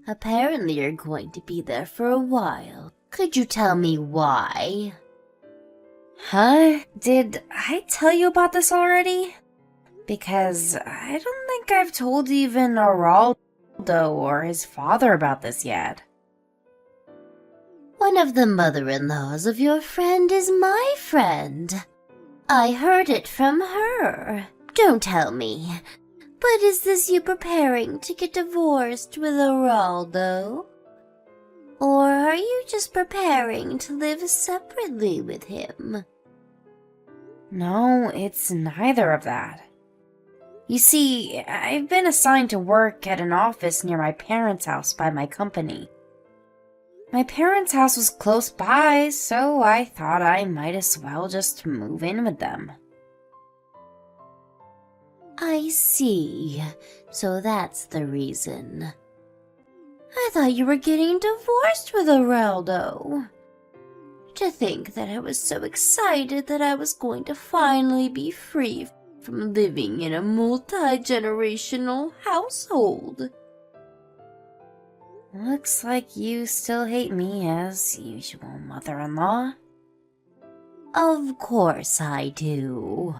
Apparently you're going to be there for a while. Could you tell me why? Huh? Did I tell you about this already? Because I don't think I've told even Araldo or his father about this yet. One of the mother-in-laws of your friend is my friend. I heard it from her. Don't tell me. But is this you preparing to get divorced with Araldo? Or are you just preparing to live separately with him? No, it's neither of that. You see, I've been assigned to work at an office near my parents' house by my company. My parents' house was close by, so I thought I might as well just move in with them. I see. So that's the reason. I thought you were getting divorced with Araldo. To think that I was so excited that I was going to finally be free from living in a multi-generational household. Looks like you still hate me as usual, mother-in-law. Of course I do.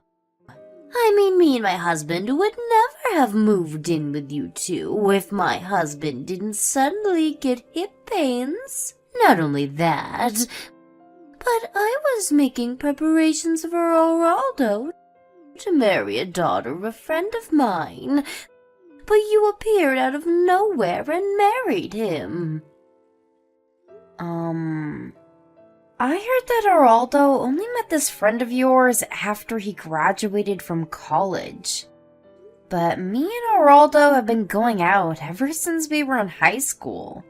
I mean, me and my husband would never have moved in with you two if my husband didn't suddenly get hip pains. Not only that, but I was making preparations for Araldo to marry a daughter of a friend of mine. But you appeared out of nowhere and married him. I heard that Araldo only met this friend of yours after he graduated from college. But me and Araldo have been going out ever since we were in high school.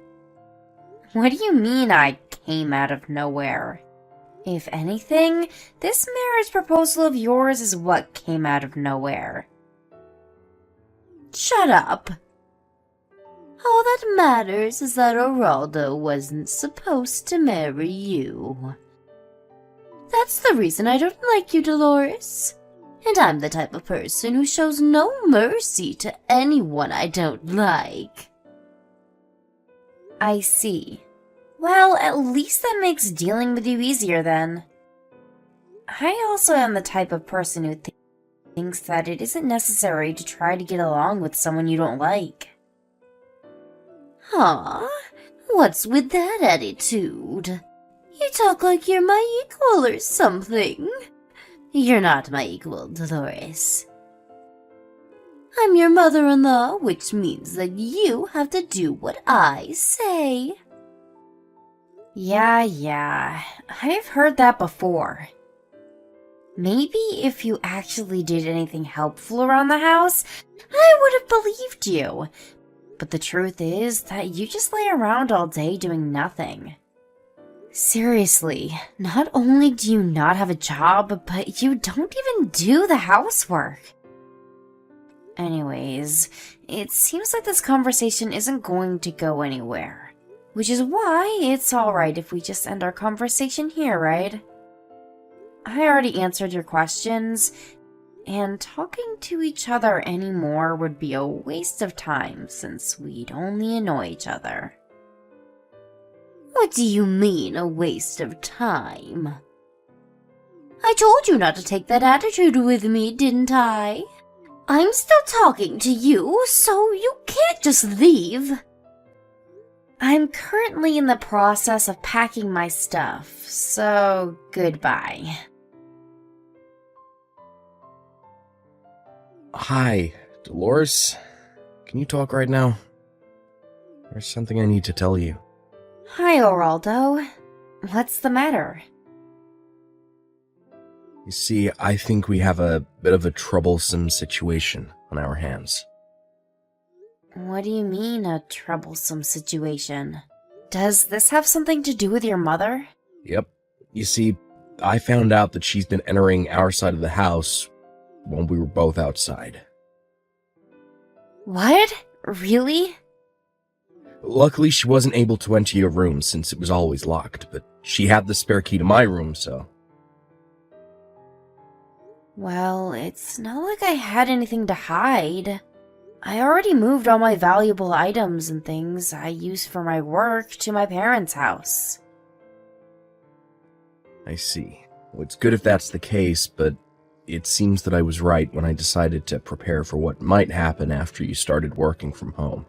What do you mean I came out of nowhere? If anything, this marriage proposal of yours is what came out of nowhere. Shut up. All that matters is that Araldo wasn't supposed to marry you. That's the reason I don't like you, Dolores. And I'm the type of person who shows no mercy to anyone I don't like. I see. Well, at least that makes dealing with you easier then. I also am the type of person who thinks that it isn't necessary to try to get along with someone you don't like. Huh? What's with that attitude? You talk like you're my equal or something. You're not my equal, Dolores. I'm your mother-in-law, which means that you have to do what I say. Yeah, I've heard that before. Maybe if you actually did anything helpful around the house, I would have believed you. But the truth is that you just lay around all day doing nothing. Seriously, not only do you not have a job, but you don't even do the housework. Anyways, it seems like this conversation isn't going to go anywhere. Which is why it's alright if we just end our conversation here, right? I already answered your questions, and talking to each other anymore would be a waste of time since we'd only annoy each other. What do you mean, a waste of time? I told you not to take that attitude with me, didn't I? I'm still talking to you, so you can't just leave. I'm currently in the process of packing my stuff, so goodbye. Hi, Dolores. Can you talk right now? There's something I need to tell you. Hi, Araldo. What's the matter? You see, I think we have a bit of a troublesome situation on our hands. What do you mean, a troublesome situation? Does this have something to do with your mother? Yep. You see, I found out that she's been entering our side of the house when we were both outside. What? Really? Luckily, she wasn't able to enter your room since it was always locked, but she had the spare key to my room, so... Well, it's not like I had anything to hide. I already moved all my valuable items and things I use for my work to my parents' house. I see. Well, it's good if that's the case, but it seems that I was right when I decided to prepare for what might happen after you started working from home.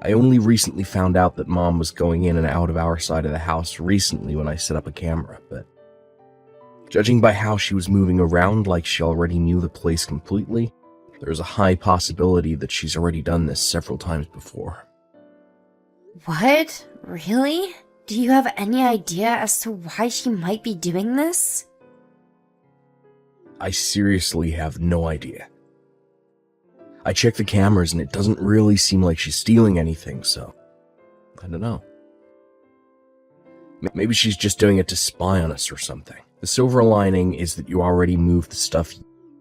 I only recently found out that Mom was going in and out of our side of the house recently when I set up a camera, but judging by how she was moving around like she already knew the place completely, there's a high possibility that she's already done this several times before. What? Really? Do you have any idea as to why she might be doing this? I seriously have no idea. I checked the cameras and it doesn't really seem like she's stealing anything, so I don't know. Maybe she's just doing it to spy on us or something. The silver lining is that you already moved the stuff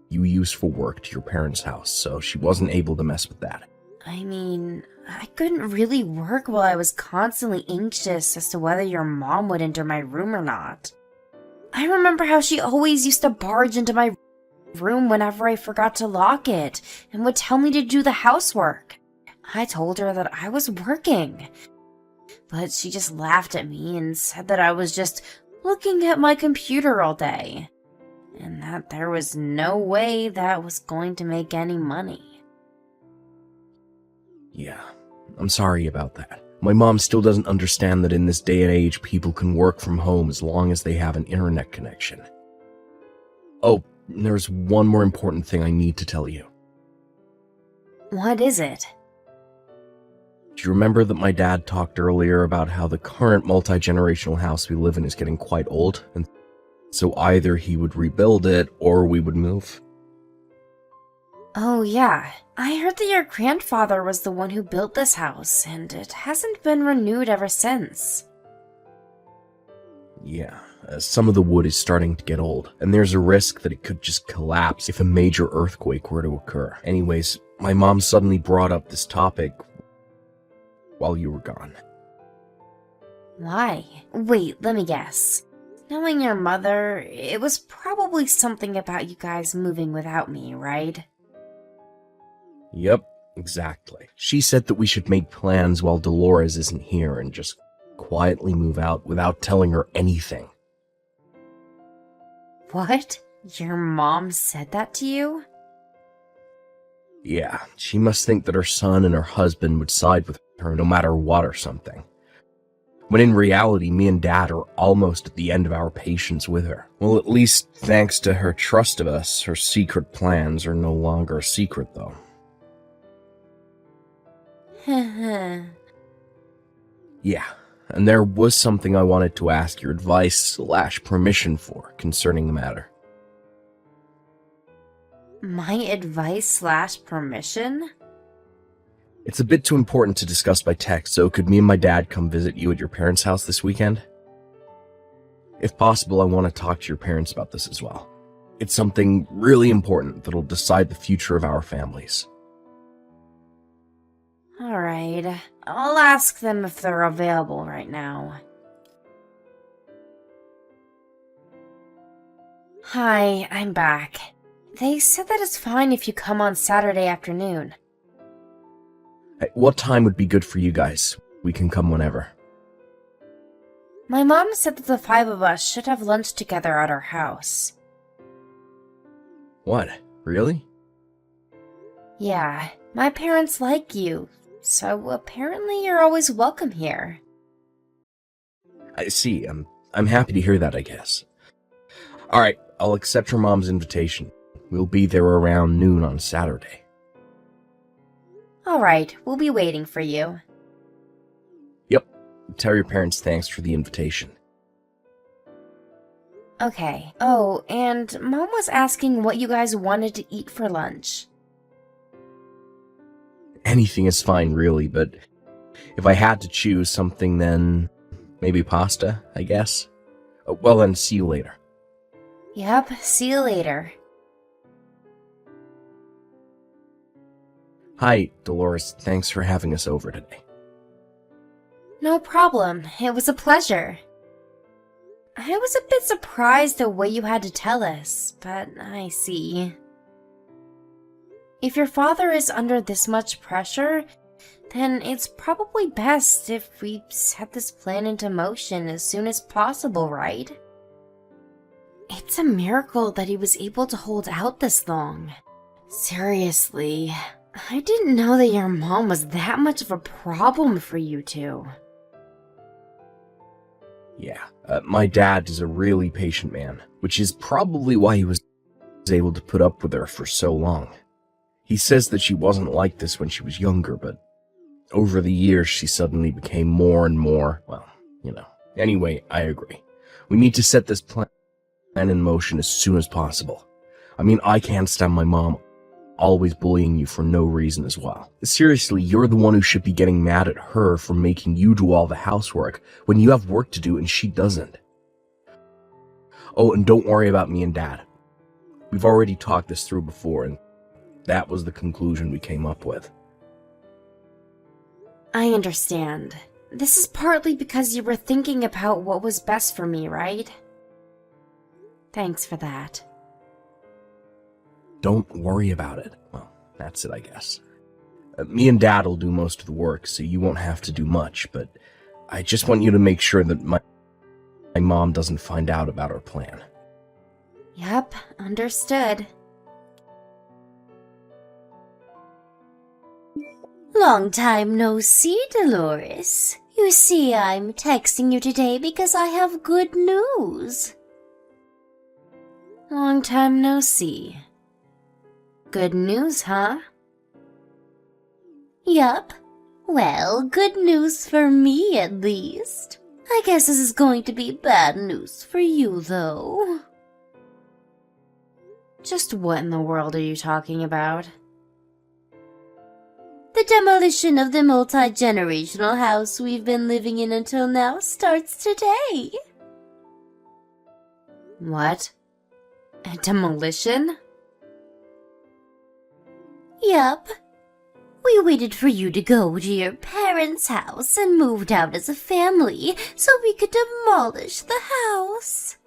you use for work to your parents' house, so she wasn't able to mess with that. I mean, I couldn't really work while I was constantly anxious as to whether your mom would enter my room or not. I remember how she always used to barge into my room whenever I forgot to lock it and would tell me to do the housework. I told her that I was working, but she just laughed at me and said that I was just looking at my computer all day, and that there was no way that was going to make any money. Yeah, I'm sorry about that. My mom still doesn't understand that in this day and age, people can work from home as long as they have an internet connection. Oh, there's one more important thing I need to tell you. What is it? Do you remember that my dad talked earlier about how the current multi-generational house we live in is getting quite old, and so either he would rebuild it or we would move? Oh yeah, I heard that your grandfather was the one who built this house, and it hasn't been renewed ever since. Yeah, some of the wood is starting to get old, and there's a risk that it could just collapse if a major earthquake were to occur. Anyways, my mom suddenly brought up this topic while you were gone. Why? Wait, let me guess. Knowing your mother, it was probably something about you guys moving without me, right? Yep, exactly. She said that we should make plans while Dolores isn't here and just quietly move out without telling her anything. What? Your mom said that to you? Yeah, she must think that her son and her husband would side with her no matter what or something. When in reality, me and Dad are almost at the end of our patience with her. Well, at least thanks to her trust of us, her secret plans are no longer a secret, though. Yeah, and there was something I wanted to ask your advice/permission for concerning the matter. My advice/permission? It's a bit too important to discuss by text, so could me and my dad come visit you at your parents' house this weekend? If possible, I want to talk to your parents about this as well. It's something really important that'll decide the future of our families. Alright, I'll ask them if they're available right now. Hi, I'm back. They said that it's fine if you come on Saturday afternoon. Hey, what time would be good for you guys? We can come whenever. My mom said that the 5 of us should have lunch together at our house. What? Really? Yeah, my parents like you, so apparently you're always welcome here. I see. I'm happy to hear that, I guess. Alright, I'll accept your mom's invitation. We'll be there around noon on Saturday. Alright, we'll be waiting for you. Yep. Tell your parents thanks for the invitation. Okay. Oh, and Mom was asking what you guys wanted to eat for lunch. Anything is fine, really, but if I had to choose something, then maybe pasta, I guess. Well, then, see you later. Yep, see you later. Hi, Dolores. Thanks for having us over today. No problem. It was a pleasure. I was a bit surprised the way you had to tell us, but I see. If your father is under this much pressure, then it's probably best if we set this plan into motion as soon as possible, right? It's a miracle that he was able to hold out this long. Seriously, I didn't know that your mom was that much of a problem for you two. Yeah, my dad is a really patient man, which is probably why he was able to put up with her for so long. He says that she wasn't like this when she was younger, but over the years she suddenly became more and more, well, you know. Anyway, I agree. We need to set this plan in motion as soon as possible. I mean, I can't stand my mom always bullying you for no reason as well. Seriously, you're the one who should be getting mad at her for making you do all the housework when you have work to do and she doesn't. Oh, and don't worry about me and Dad. We've already talked this through before, and that was the conclusion we came up with. I understand. This is partly because you were thinking about what was best for me, right? Thanks for that. Don't worry about it. Well, that's it, I guess. Me and Dad will do most of the work, so you won't have to do much, but I just want you to make sure that my mom doesn't find out about our plan. Yep, understood. Long time no see, Dolores. You see, I'm texting you today because I have good news. Long time no see. Good news, huh? Yup. Well, good news for me at least. I guess this is going to be bad news for you, though. Just what in the world are you talking about? The demolition of the multi-generational house we've been living in until now starts today. What? A demolition? Yup. We waited for you to go to your parents' house and moved out as a family so we could demolish the house.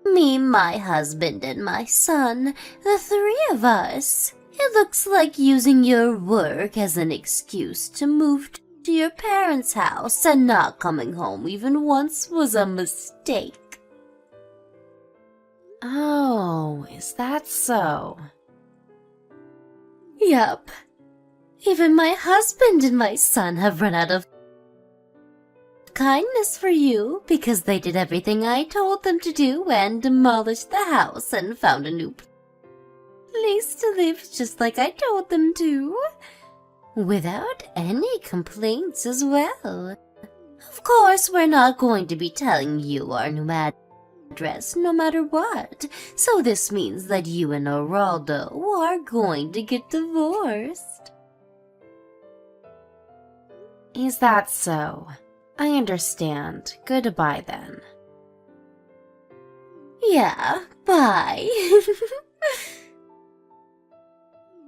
Me, my husband, and my son, the three of us. It looks like using your work as an excuse to move to your parents' house and not coming home even once was a mistake. Oh, is that so? Yup. Even my husband and my son have run out of kindness for you because they did everything I told them to do and demolished the house and found a new place to live just like I told them to. Without any complaints as well. Of course, we're not going to be telling you our new address no matter what, so this means that you and Geraldo are going to get divorced. Is that so? I understand. Goodbye then. Yeah, bye.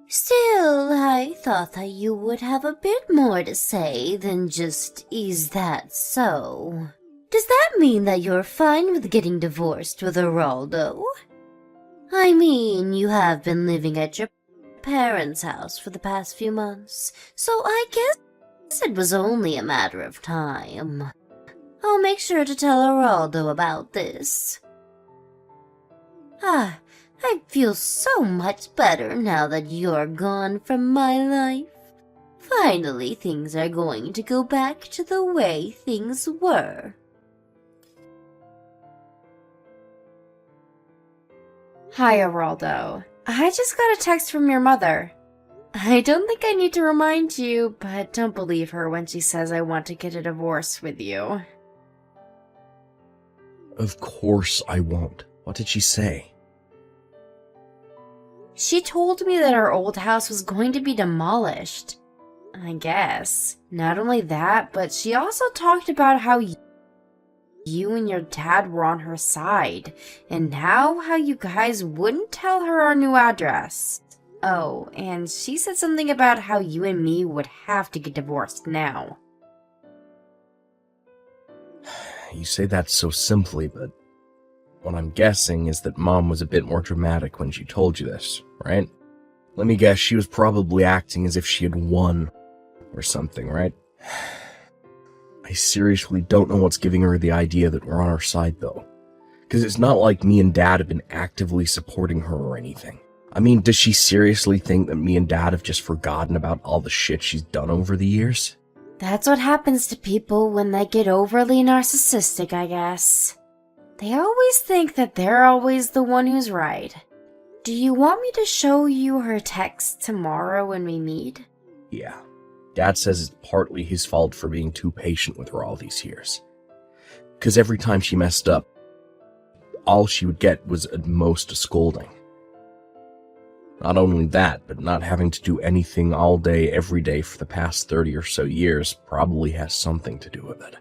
Still, I thought that you would have a bit more to say than just, is that so? Does that mean that you're fine with getting divorced with Geraldo? I mean, you have been living at your parents' house for the past few months, so I guess it was only a matter of time. I'll make sure to tell Geraldo about this. I feel so much better now that you're gone from my life. Finally, things are going to go back to the way things were. Hi, Geraldo. I just got a text from your mother. I don't think I need to remind you, but don't believe her when she says I want to get a divorce with you. Of course I won't. What did she say? She told me that our old house was going to be demolished. I guess. Not only that, but she also talked about how you and your dad were on her side, and now how you guys wouldn't tell her our new address. Oh, and she said something about how you and me would have to get divorced now. You say that so simply, but what I'm guessing is that Mom was a bit more dramatic when she told you this, right? Let me guess, she was probably acting as if she had won or something, right? I seriously don't know what's giving her the idea that we're on our side, though. Because it's not like me and Dad have been actively supporting her or anything. I mean, does she seriously think that me and Dad have just forgotten about all the shit she's done over the years? That's what happens to people when they get overly narcissistic, I guess. They always think that they're always the one who's right. Do you want me to show you her text tomorrow when we meet? Yeah. Dad says it's partly his fault for being too patient with her all these years. Because every time she messed up, all she would get was at most a scolding. Not only that, but not having to do anything all day, every day for the past 30 or so years probably has something to do with it.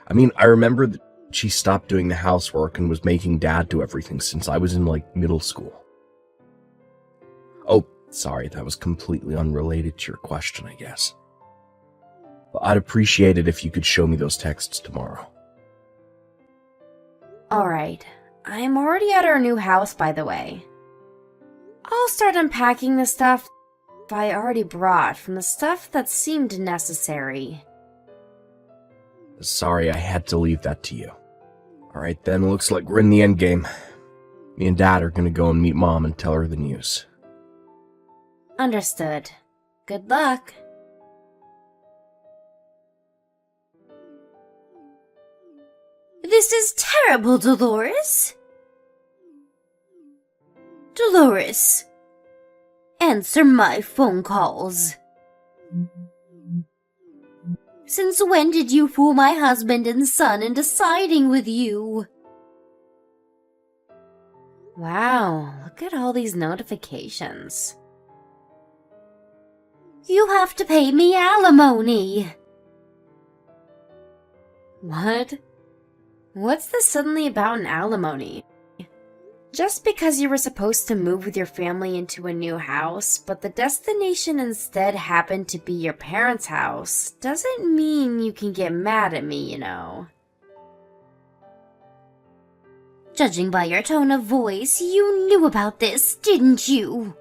I mean, I remember that she stopped doing the housework and was making Dad do everything since I was in, middle school. Oh, sorry, that was completely unrelated to your question, I guess. But I'd appreciate it if you could show me those texts tomorrow. Alright, I'm already at our new house, by the way. I'll start unpacking the stuff I already brought from the stuff that seemed necessary. Sorry, I had to leave that to you. Alright then, looks like we're in the endgame. Me and Dad are gonna go and meet Mom and tell her the news. Understood. Good luck. This is terrible, Dolores. Dolores, answer my phone calls. Since when did you fool my husband and son into siding with you? Wow, look at all these notifications. You have to pay me alimony. What? What's this suddenly about an alimony? Just because you were supposed to move with your family into a new house, but the destination instead happened to be your parents' house, doesn't mean you can get mad at me, you know. Judging by your tone of voice, you knew about this, didn't you?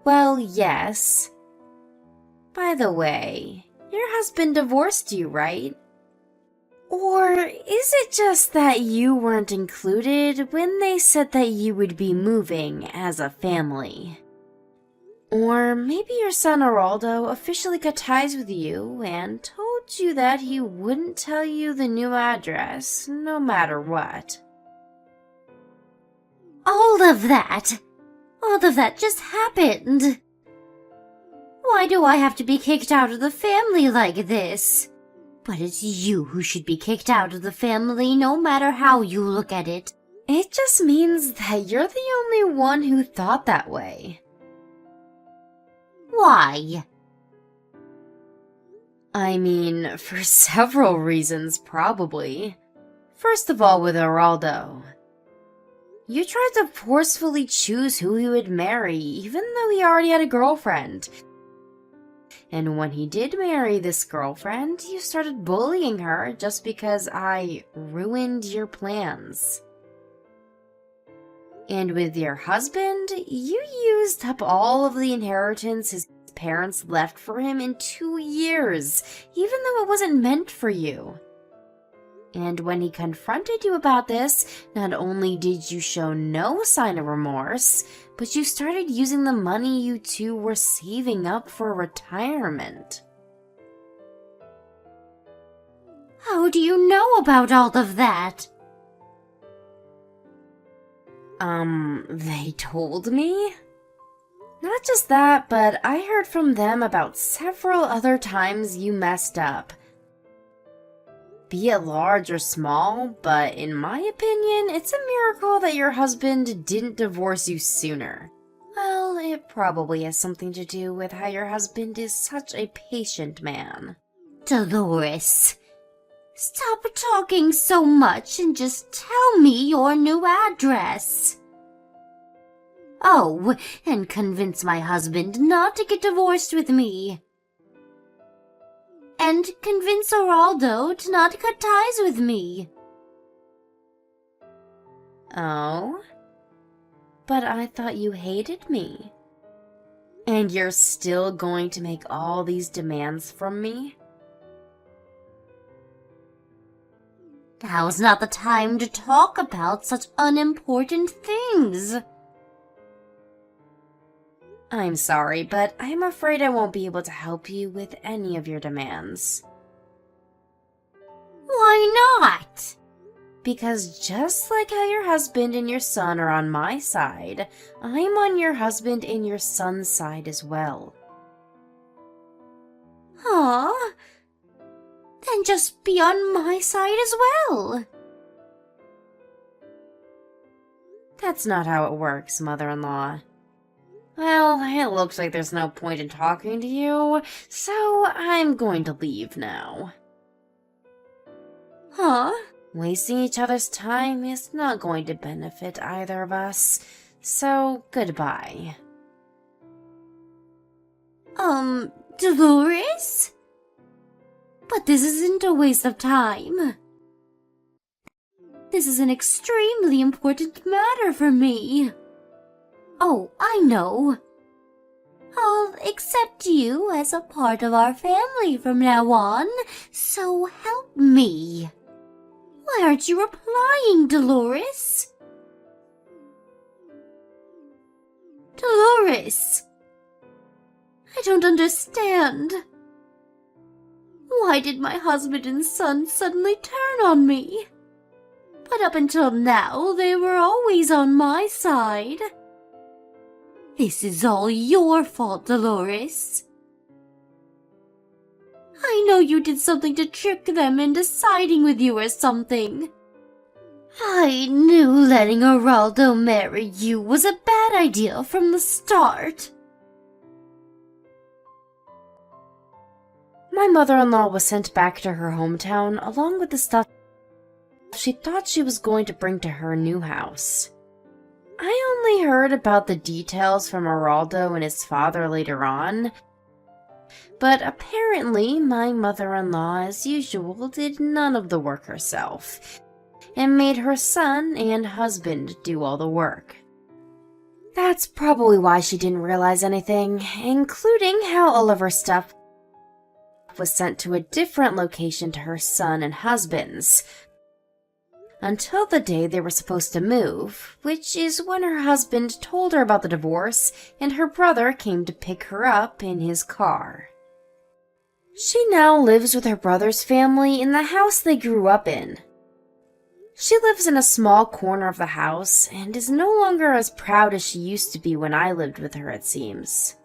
Well, yes. By the way, your husband divorced you, right? Or is it just that you weren't included when they said that you would be moving as a family? Or maybe your son Araldo officially cut ties with you and told you that he wouldn't tell you the new address, no matter what. All of that just happened. Why do I have to be kicked out of the family like this? But it's you who should be kicked out of the family no matter how you look at it. It just means that you're the only one who thought that way. Why? I mean, for several reasons, probably. First of all, with Araldo. You tried to forcefully choose who he would marry, even though he already had a girlfriend. And when he did marry this girlfriend, you started bullying her just because I ruined your plans. And with your husband, you used up all of the inheritance his parents left for him in 2 years, even though it wasn't meant for you. And when he confronted you about this, not only did you show no sign of remorse, but you started using the money you two were saving up for retirement. How do you know about all of that? They told me? Not just that, but I heard from them about several other times you messed up. Be it large or small, but in my opinion, it's a miracle that your husband didn't divorce you sooner. Well, it probably has something to do with how your husband is such a patient man. Dolores, stop talking so much and just tell me your new address. Oh, and convince my husband not to get divorced with me. And convince Araldo to not cut ties with me. Oh? But I thought you hated me. And you're still going to make all these demands from me? Now's not the time to talk about such unimportant things. I'm sorry, but I'm afraid I won't be able to help you with any of your demands. Why not? Because just like how your husband and your son are on my side, I'm on your husband and your son's side as well. Huh? Then just be on my side as well. That's not how it works, mother-in-law. Well, it looks like there's no point in talking to you, so I'm going to leave now. Huh? Wasting each other's time is not going to benefit either of us, so goodbye. Dolores? But this isn't a waste of time. This is an extremely important matter for me. Oh, I know. I'll accept you as a part of our family from now on, so help me. Why aren't you replying, Dolores? Dolores! I don't understand. Why did my husband and son suddenly turn on me? But up until now, they were always on my side. This is all your fault, Dolores. I know you did something to trick them into siding with you or something. I knew letting Geraldo marry you was a bad idea from the start. My mother-in-law was sent back to her hometown along with the stuff she thought she was going to bring to her new house. I only heard about the details from Geraldo and his father later on, but apparently my mother-in-law, as usual, did none of the work herself, and made her son and husband do all the work. That's probably why she didn't realize anything, including how all of her stuff was sent to a different location to her son and husband's, until the day they were supposed to move, which is when her husband told her about the divorce and her brother came to pick her up in his car. She now lives with her brother's family in the house they grew up in. She lives in a small corner of the house and is no longer as proud as she used to be when I lived with her, it seems.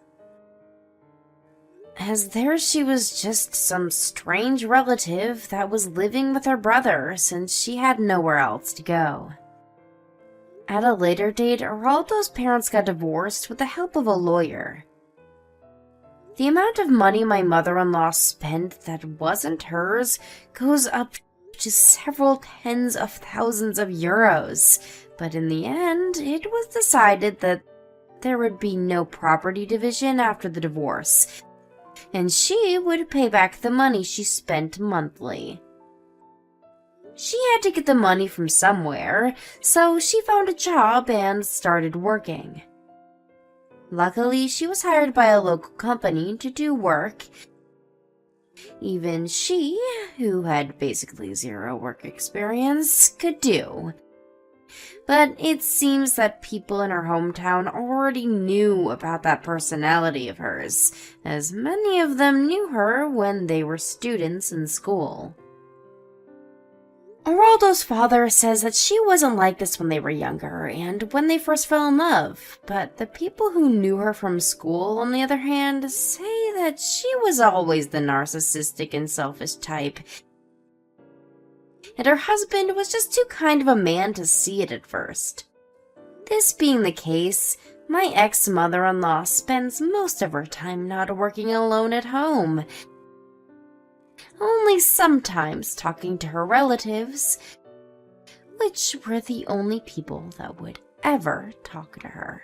As there she was just some strange relative that was living with her brother since she had nowhere else to go. At a later date, Geraldo's parents got divorced with the help of a lawyer. The amount of money my mother-in-law spent that wasn't hers goes up to several tens of thousands of euros, but in the end, it was decided that there would be no property division after the divorce, and she would pay back the money she spent monthly. She had to get the money from somewhere, so she found a job and started working. Luckily, she was hired by a local company to do work even she, who had basically zero work experience, could do. But it seems that people in her hometown already knew about that personality of hers, as many of them knew her when they were students in school. Geraldo's father says that she wasn't like this when they were younger and when they first fell in love, but the people who knew her from school, on the other hand, say that she was always the narcissistic and selfish type, and her husband was just too kind of a man to see it at first. This being the case, my ex-mother-in-law spends most of her time not working alone at home, only sometimes talking to her relatives, which were the only people that would ever talk to her.